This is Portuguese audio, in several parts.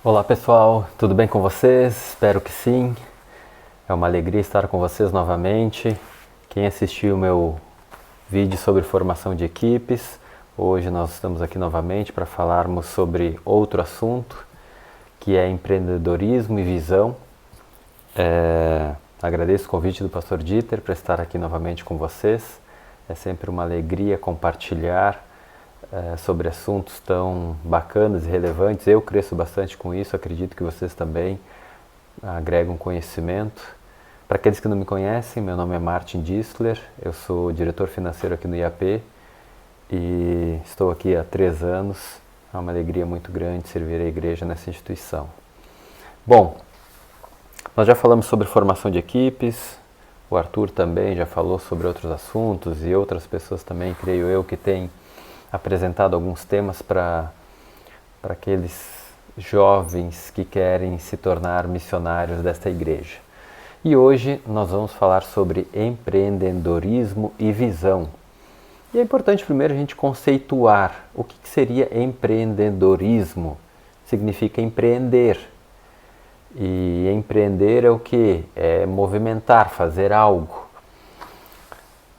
Olá pessoal, tudo bem com vocês? Espero que sim. É uma alegria estar com vocês novamente. Quem assistiu o meu vídeo sobre formação de equipes, hoje nós estamos aqui novamente para falarmos sobre outro assunto, que é empreendedorismo e visão. Agradeço o convite do Pastor Dieter para estar aqui novamente com vocês. É sempre uma alegria compartilhar sobre assuntos tão bacanas e relevantes. Eu cresço bastante com isso, acredito que vocês também agregam conhecimento. Para aqueles que não me conhecem, meu nome é Martin Distler, eu sou diretor financeiro aqui no IAP e estou aqui há 3 anos. É uma alegria muito grande servir a igreja nessa instituição. Bom, nós já falamos sobre formação de equipes, o Arthur também já falou sobre outros assuntos e outras pessoas também, creio eu, que têm apresentado alguns temas para aqueles jovens que querem se tornar missionários desta igreja. E hoje nós vamos falar sobre empreendedorismo e visão. E é importante primeiro a gente conceituar o que seria empreendedorismo. Significa empreender. E empreender é o que? É movimentar, fazer algo.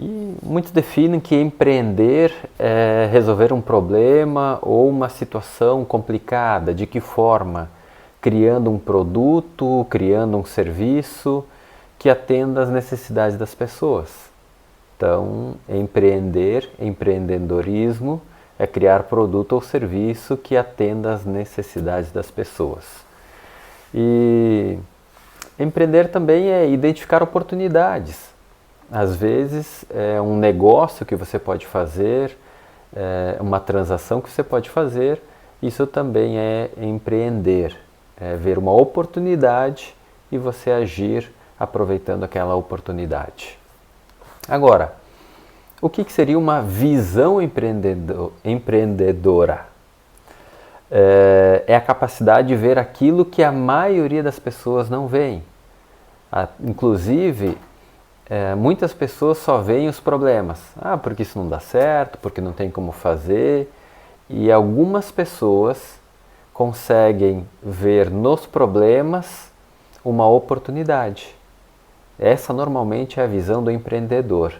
E muitos definem que empreender é resolver um problema ou uma situação complicada. De que forma? Criando um produto, criando um serviço que atenda às necessidades das pessoas. Então, empreender, empreendedorismo, é criar produto ou serviço que atenda às necessidades das pessoas. E empreender também é identificar oportunidades. Às vezes é um negócio que você pode fazer, uma transação que você pode fazer, isso também é empreender, é ver uma oportunidade e você agir aproveitando aquela oportunidade. Agora, o que seria uma visão empreendedora? É a capacidade de ver aquilo que a maioria das pessoas não veem. Inclusive, muitas pessoas só veem os problemas. Porque isso não dá certo, porque não tem como fazer. E algumas pessoas conseguem ver nos problemas uma oportunidade. Essa normalmente é a visão do empreendedor.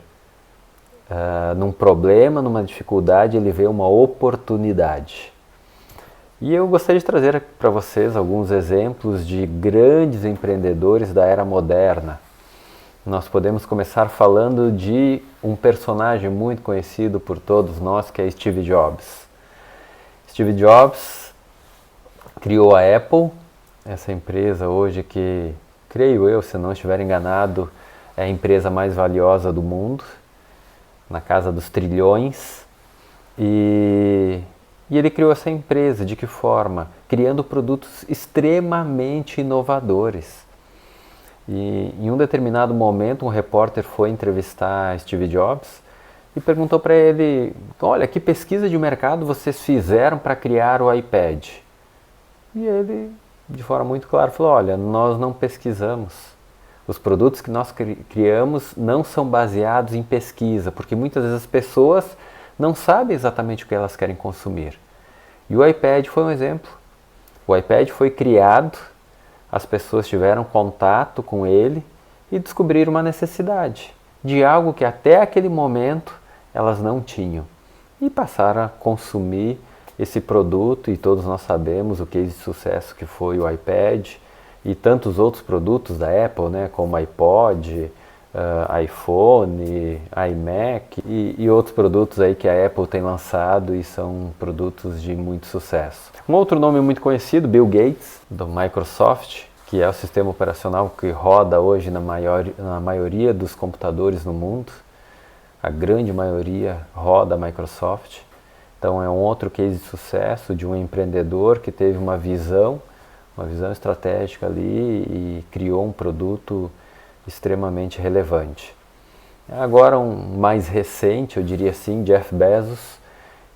Num problema, numa dificuldade, ele vê uma oportunidade. E eu gostaria de trazer para vocês alguns exemplos de grandes empreendedores da era moderna. Nós podemos começar falando de um personagem muito conhecido por todos nós, que é Steve Jobs. Steve Jobs criou a Apple, essa empresa hoje que, creio eu, se não estiver enganado, é a empresa mais valiosa do mundo, na casa dos trilhões. E ele criou essa empresa, de que forma? Criando produtos extremamente inovadores. E em um determinado momento, um repórter foi entrevistar Steve Jobs e perguntou para ele: olha, que pesquisa de mercado vocês fizeram para criar o iPad? E ele, de forma muito clara, falou: olha, nós não pesquisamos. Os produtos que nós criamos não são baseados em pesquisa, porque muitas vezes as pessoas não sabem exatamente o que elas querem consumir. E o iPad foi um exemplo. O iPad foi criado, as pessoas tiveram contato com ele e descobriram uma necessidade de algo que até aquele momento elas não tinham. E passaram a consumir esse produto, e todos nós sabemos o case de sucesso que foi o iPad e tantos outros produtos da Apple, né, como iPod, iPhone, iMac e outros produtos aí que a Apple tem lançado e são produtos de muito sucesso. Um outro nome muito conhecido, Bill Gates, do Microsoft, que é o sistema operacional que roda hoje na maioria dos computadores no mundo. A grande maioria roda a Microsoft. Então é um outro case de sucesso de um empreendedor que teve uma visão estratégica ali e criou um produto extremamente relevante. Agora um mais recente, eu diria assim, Jeff Bezos,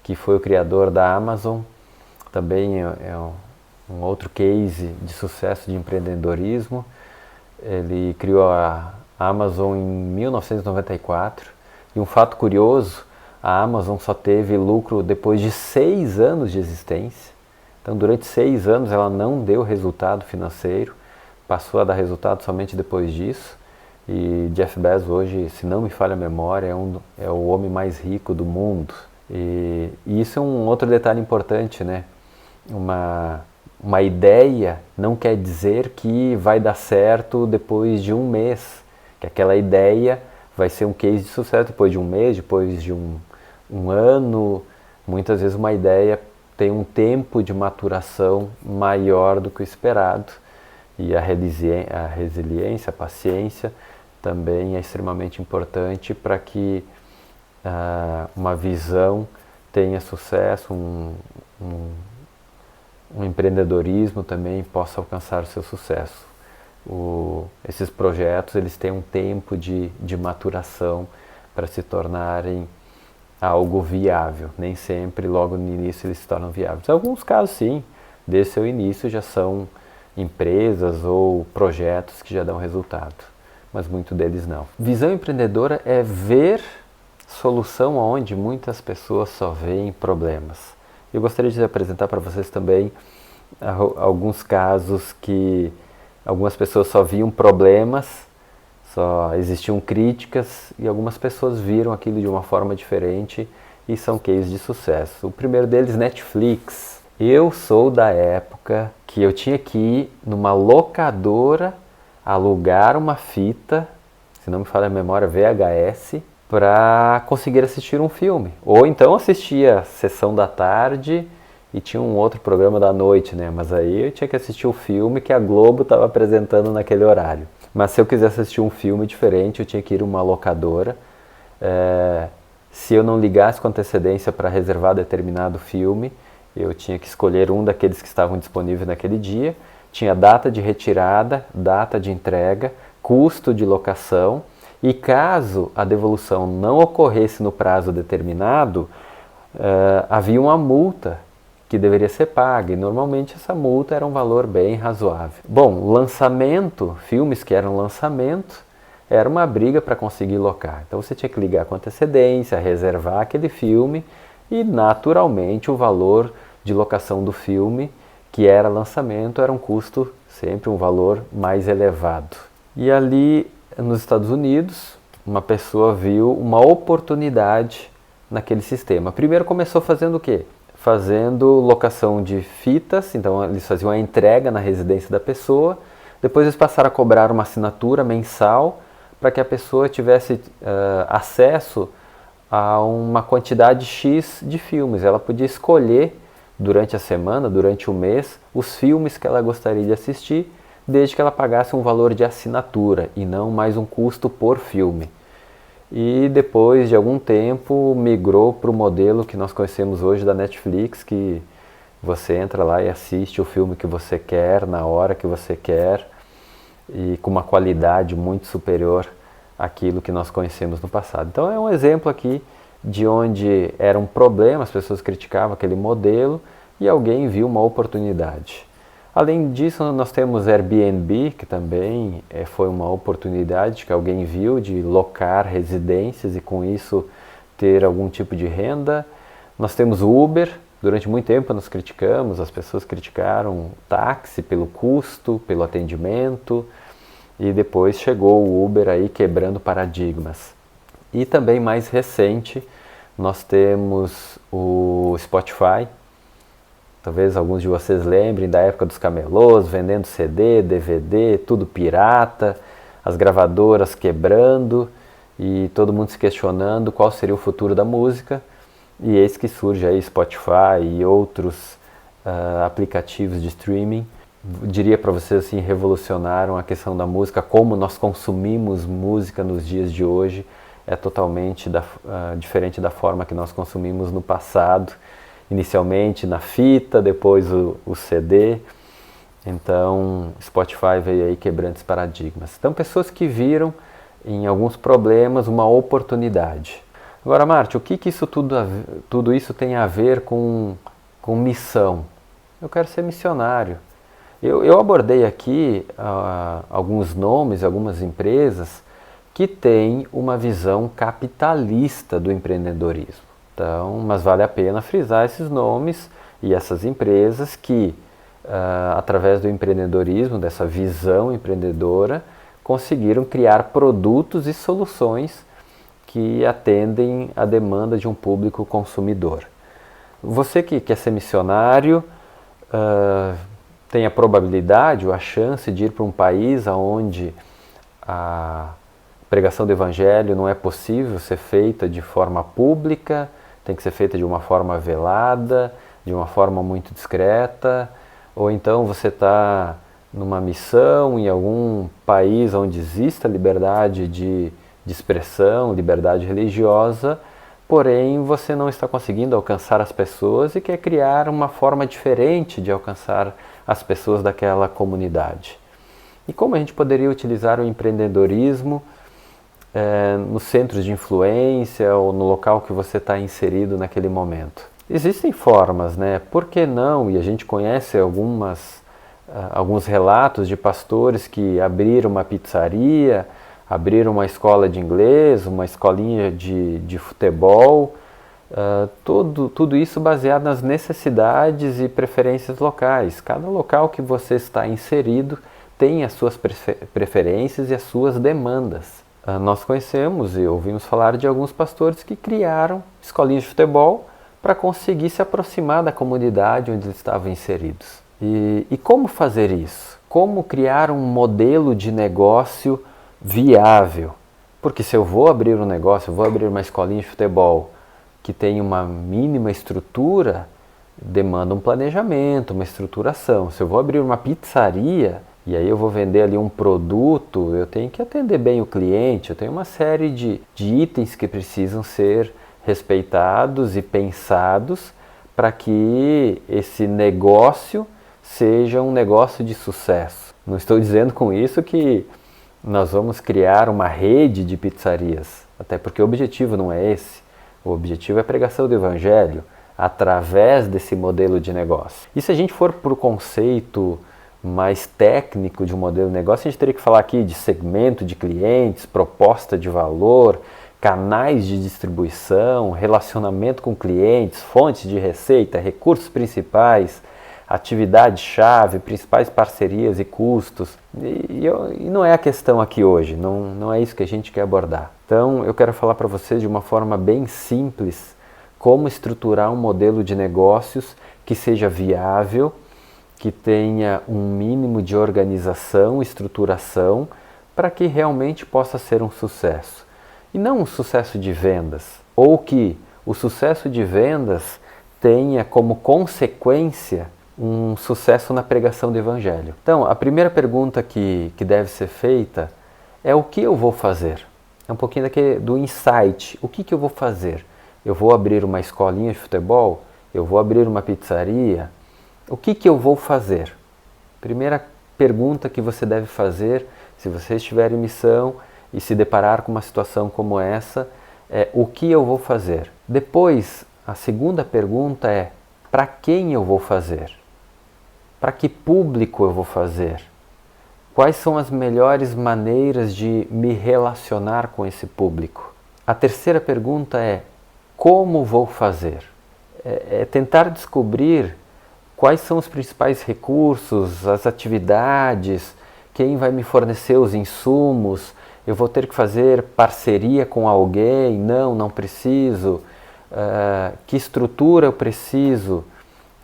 que foi o criador da Amazon, também é um outro case de sucesso de empreendedorismo. Ele criou a Amazon em 1994 e um fato curioso, a Amazon só teve lucro depois de 6 anos de existência. Então, durante 6 anos ela não deu resultado financeiro, passou a dar resultado somente depois disso. E Jeff Bezos hoje, se não me falha a memória, é o homem mais rico do mundo. E isso é um outro detalhe importante, né? Uma ideia não quer dizer que vai dar certo depois de um mês, que aquela ideia vai ser um case de sucesso depois de um mês, depois de um ano. Muitas vezes uma ideia tem um tempo de maturação maior do que o esperado, e a resiliência, a paciência também é extremamente importante para que uma visão tenha sucesso, um empreendedorismo também possa alcançar o seu sucesso. Esses projetos eles têm um tempo de maturação para se tornarem algo viável. Nem sempre logo no início eles se tornam viáveis. Em alguns casos sim, desde seu início já são empresas ou projetos que já dão resultado, mas muitos deles não. Visão empreendedora é ver solução onde muitas pessoas só veem problemas. Eu gostaria de apresentar para vocês também alguns casos que algumas pessoas só viam problemas, só existiam críticas, e algumas pessoas viram aquilo de uma forma diferente e são cases de sucesso. O primeiro deles, Netflix. Eu sou da época que eu tinha que ir numa locadora alugar uma fita, se não me falha a memória, VHS, para conseguir assistir um filme. Ou então assistia a sessão da tarde e tinha um outro programa da noite, né? Mas aí eu tinha que assistir o filme que a Globo estava apresentando naquele horário. Mas se eu quisesse assistir um filme diferente, eu tinha que ir a uma locadora. Se eu não ligasse com antecedência para reservar determinado filme, eu tinha que escolher um daqueles que estavam disponíveis naquele dia. Tinha data de retirada, data de entrega, custo de locação, e caso a devolução não ocorresse no prazo determinado, havia uma multa que deveria ser paga, e normalmente essa multa era um valor bem razoável. Bom, lançamento, filmes que eram lançamento, era uma briga para conseguir locar. Então você tinha que ligar com antecedência, reservar aquele filme, e naturalmente o valor de locação do filme, que era lançamento, era um custo, sempre um valor mais elevado. E ali nos Estados Unidos, uma pessoa viu uma oportunidade naquele sistema. Primeiro começou fazendo o quê? Fazendo locação de fitas, então eles faziam a entrega na residência da pessoa, depois eles passaram a cobrar uma assinatura mensal para que a pessoa tivesse acesso a uma quantidade X de filmes. Ela podia escolher durante a semana, durante o mês, os filmes que ela gostaria de assistir, desde que ela pagasse um valor de assinatura e não mais um custo por filme. E depois de algum tempo migrou para o modelo que nós conhecemos hoje da Netflix, que você entra lá e assiste o filme que você quer, na hora que você quer, e com uma qualidade muito superior àquilo que nós conhecemos no passado. Então é um exemplo aqui de onde era um problema, as pessoas criticavam aquele modelo e alguém viu uma oportunidade. Além disso, nós temos Airbnb, que também foi uma oportunidade que alguém viu de locar residências e com isso ter algum tipo de renda. Nós temos o Uber, durante muito tempo nós criticamos, as pessoas criticaram o táxi pelo custo, pelo atendimento, e depois chegou o Uber aí quebrando paradigmas. E também mais recente, nós temos o Spotify. Talvez alguns de vocês lembrem da época dos camelôs, vendendo CD, DVD, tudo pirata, as gravadoras quebrando e todo mundo se questionando qual seria o futuro da música. E eis que surge aí Spotify e outros aplicativos de streaming. Diria para vocês assim, revolucionaram a questão da música, como nós consumimos música nos dias de hoje. É totalmente diferente da forma que nós consumimos no passado. Inicialmente na fita, depois o CD. Então, Spotify veio aí quebrando esses paradigmas. Então, pessoas que viram em alguns problemas uma oportunidade. Agora, Marte, o que isso tudo isso tem a ver com missão? Eu quero ser missionário. Eu abordei aqui alguns nomes, algumas empresas que têm uma visão capitalista do empreendedorismo. Então, mas vale a pena frisar esses nomes E essas empresas que, através do empreendedorismo, dessa visão empreendedora, conseguiram criar produtos e soluções que atendem à demanda de um público consumidor. Você que quer ser missionário, tem a probabilidade ou a chance de ir para um país onde a pregação do Evangelho não é possível ser feita de forma pública, tem que ser feita de uma forma velada, de uma forma muito discreta, ou então você está numa missão em algum país onde exista liberdade de expressão, liberdade religiosa, porém você não está conseguindo alcançar as pessoas e quer criar uma forma diferente de alcançar as pessoas daquela comunidade. E como a gente poderia utilizar o empreendedorismo nos centros de influência ou no local que você está inserido naquele momento? Existem formas, né? Por que não? E a gente conhece alguns relatos de pastores que abriram uma pizzaria, abriram uma escola de inglês, uma escolinha de futebol, tudo isso baseado nas necessidades e preferências locais. Cada local que você está inserido tem as suas preferências e as suas demandas. Nós conhecemos e ouvimos falar de alguns pastores que criaram escolinhas de futebol para conseguir se aproximar da comunidade onde eles estavam inseridos. E como fazer isso? Como criar um modelo de negócio viável? Porque se eu vou abrir um negócio, eu vou abrir uma escolinha de futebol que tem uma mínima estrutura, demanda um planejamento, uma estruturação. Se eu vou abrir uma pizzaria e aí eu vou vender ali um produto, eu tenho que atender bem o cliente, eu tenho uma série de itens que precisam ser respeitados e pensados para que esse negócio seja um negócio de sucesso. Não estou dizendo com isso que nós vamos criar uma rede de pizzarias, até porque o objetivo não é esse. O objetivo é a pregação do Evangelho através desse modelo de negócio. E se a gente for para o conceito mais técnico de um modelo de negócio, a gente teria que falar aqui de segmento de clientes, proposta de valor, canais de distribuição, relacionamento com clientes, fontes de receita, recursos principais, atividade-chave, principais parcerias e custos. E não é a questão aqui hoje, não é isso que a gente quer abordar. Então eu quero falar para vocês de uma forma bem simples como estruturar um modelo de negócios que seja viável, que tenha um mínimo de organização, estruturação, para que realmente possa ser um sucesso. E não um sucesso de vendas, ou que o sucesso de vendas tenha como consequência um sucesso na pregação do Evangelho. Então, a primeira pergunta que deve ser feita é o que eu vou fazer? É um pouquinho do insight. O que eu vou fazer? Eu vou abrir uma escolinha de futebol? Eu vou abrir uma pizzaria? O que eu vou fazer? Primeira pergunta que você deve fazer, se você estiver em missão e se deparar com uma situação como essa, é o que eu vou fazer? Depois, a segunda pergunta é para quem eu vou fazer? Para que público eu vou fazer? Quais são as melhores maneiras de me relacionar com esse público? A terceira pergunta é como vou fazer? É tentar descobrir quais são os principais recursos, as atividades, quem vai me fornecer os insumos, eu vou ter que fazer parceria com alguém, não preciso, que estrutura eu preciso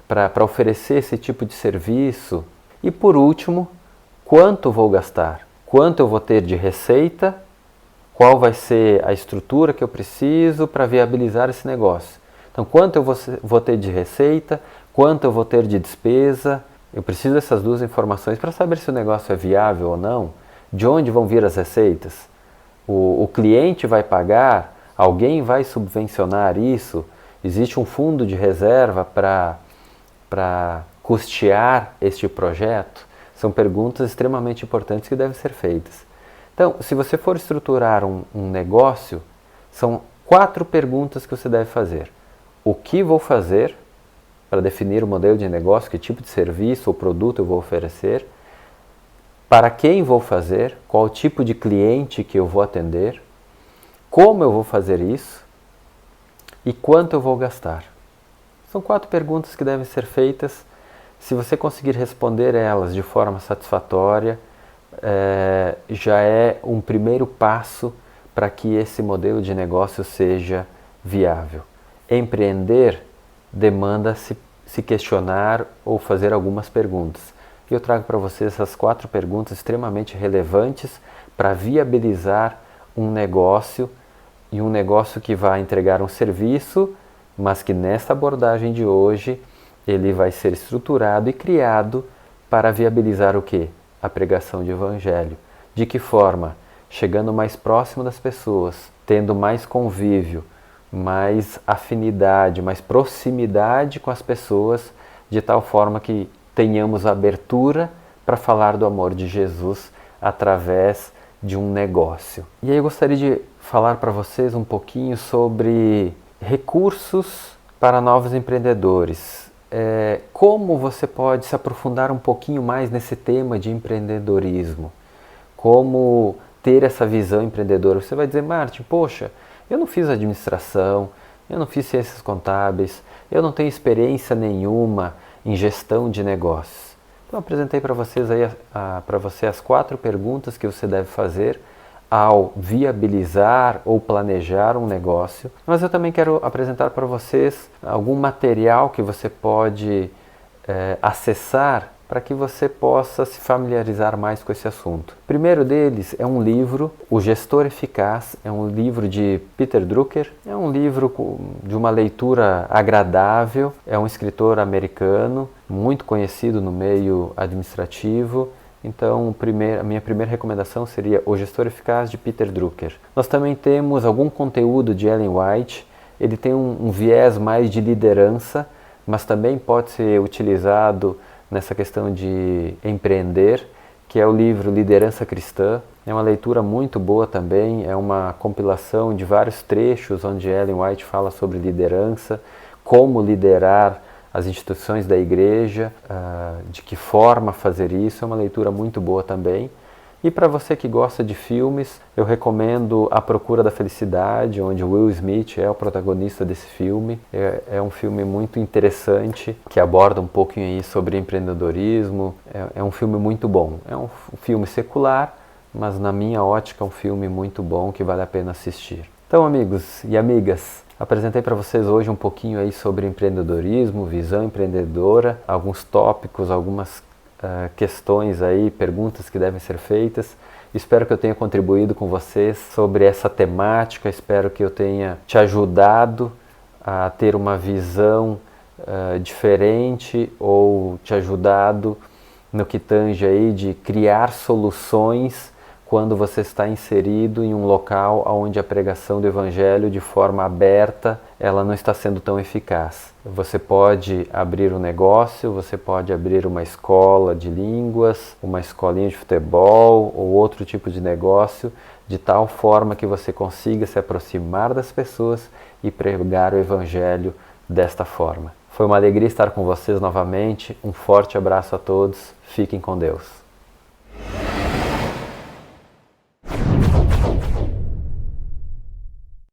para oferecer esse tipo de serviço. E por último, quanto vou gastar? Quanto eu vou ter de receita? Qual vai ser a estrutura que eu preciso para viabilizar esse negócio? Então, quanto eu vou ter de receita? Quanto eu vou ter de despesa? Eu preciso dessas duas informações para saber se o negócio é viável ou não. De onde vão vir as receitas? O cliente vai pagar? Alguém vai subvencionar isso? Existe um fundo de reserva para custear este projeto? São perguntas extremamente importantes que devem ser feitas. Então, se você for estruturar um negócio, são 4 perguntas que você deve fazer. O que vou fazer para definir o modelo de negócio, que tipo de serviço ou produto eu vou oferecer? Para quem vou fazer? Qual o tipo de cliente que eu vou atender? Como eu vou fazer isso? E quanto eu vou gastar? São 4 perguntas que devem ser feitas. Se você conseguir responder elas de forma satisfatória, já é um primeiro passo para que esse modelo de negócio seja viável. Empreender demanda se questionar ou fazer algumas perguntas. E eu trago para vocês essas 4 perguntas extremamente relevantes para viabilizar um negócio, e um negócio que vai entregar um serviço, mas que nesta abordagem de hoje ele vai ser estruturado e criado para viabilizar o quê? A pregação de evangelho. De que forma? Chegando mais próximo das pessoas, tendo mais convívio, mais afinidade, mais proximidade com as pessoas, de tal forma que tenhamos abertura para falar do amor de Jesus através de um negócio. E aí eu gostaria de falar para vocês um pouquinho sobre recursos para novos empreendedores. Como você pode se aprofundar um pouquinho mais nesse tema de empreendedorismo? Como ter essa visão empreendedora? Você vai dizer, Martin, poxa, eu não fiz administração, eu não fiz ciências contábeis, eu não tenho experiência nenhuma em gestão de negócios. Então eu apresentei para vocês aí para você as 4 perguntas que você deve fazer ao viabilizar ou planejar um negócio. Mas eu também quero apresentar para vocês algum material que você pode acessar para que você possa se familiarizar mais com esse assunto. O primeiro deles é um livro, O Gestor Eficaz, é um livro de Peter Drucker, é um livro de uma leitura agradável, é um escritor americano, muito conhecido no meio administrativo. Então, a minha primeira recomendação seria O Gestor Eficaz, de Peter Drucker. Nós também temos algum conteúdo de Ellen White, ele tem um viés mais de liderança, mas também pode ser utilizado nessa questão de empreender, que é o livro Liderança Cristã. É uma leitura muito boa também, é uma compilação de vários trechos onde Ellen White fala sobre liderança, como liderar as instituições da igreja, de que forma fazer isso. É uma leitura muito boa também. E para você que gosta de filmes, eu recomendo A Procura da Felicidade, onde Will Smith é o protagonista desse filme. É um filme muito interessante, que aborda um pouquinho aí sobre empreendedorismo. É um filme muito bom. É um filme secular, mas na minha ótica é um filme muito bom que vale a pena assistir. Então, amigos e amigas, apresentei para vocês hoje um pouquinho aí sobre empreendedorismo, visão empreendedora, alguns tópicos, algumas questões aí, perguntas que devem ser feitas. Espero que eu tenha contribuído com vocês sobre essa temática, espero que eu tenha te ajudado a ter uma visão diferente, ou te ajudado no que tange aí de criar soluções quando você está inserido em um local onde a pregação do Evangelho de forma aberta, ela não está sendo tão eficaz. Você pode abrir um negócio, você pode abrir uma escola de línguas, uma escolinha de futebol ou outro tipo de negócio, de tal forma que você consiga se aproximar das pessoas e pregar o Evangelho desta forma. Foi uma alegria estar com vocês novamente. Um forte abraço a todos. Fiquem com Deus.